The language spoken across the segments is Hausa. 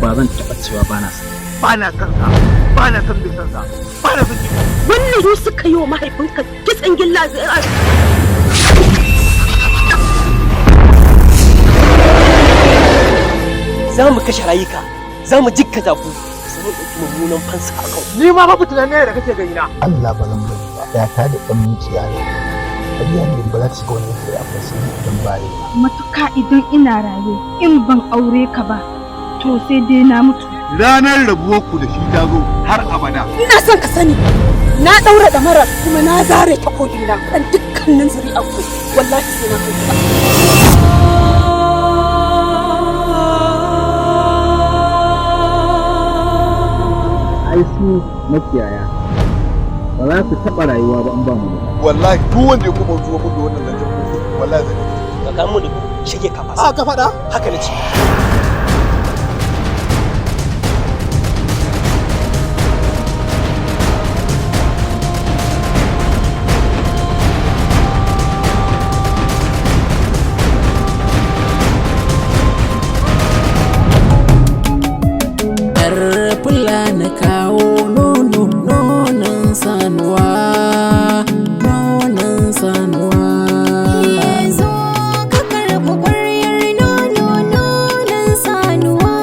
ba zan taɓa cewa ba na san ba na san sa ba na san bai san sa ba na san wannan su suka yi wa mahaifinka kitsan gilla zai za mu kashe rayuka za mu jikkata ku sai ɗauki mummunan fansa a kan ni ma babu tunanin da kake gani na Allah ba zan bari ba ya ta da ɗan miciya ne kariya ne ba za ta shiga wani sai a fasiri idan bare matuka idan ina raye in ban aure ka ba to sai dai na mutu ranar rabuwar ku da shi ta zo har abada ina son ka sani na daura da mara kuma na zare takobi na kan dukkanin zuri'a ku wallahi sai na kai ai su makiyaya ba za su taɓa rayuwa ba an ba mu wallahi duk wanda ya kuma zuwa mu da wannan zancen wallahi zai ka kan mu da shige ka fasa ka faɗa haka ne ce na kawo nonon sanuwa zo ka karɓi ƙwaryar nonon sanuwa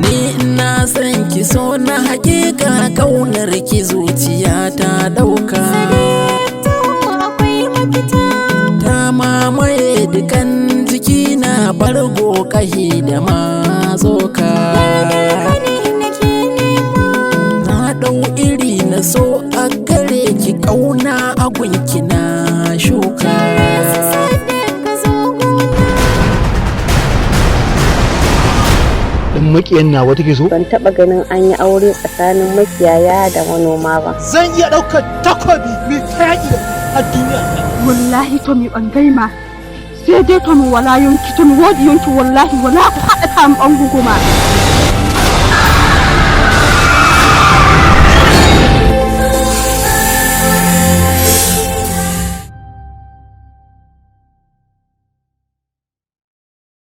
ni ina son ki so na hakika kaunar ki zuciya ta dauka akwai mafita ta mamaye dukan jiki na bargo kahi da mazoka na dau iri na so a gare ki kauna a gunki na shuka dan makiyan nawa take so ban taba ganin an yi aure tsakanin makiyaya da manoma ba zan iya ɗaukar takobi mai yaƙi a duniya wallahi to mi bangai ma sai dai to mu wala yonki to mu wodi yonki wallahi wala ku haɗa ta mu ɓangu kuma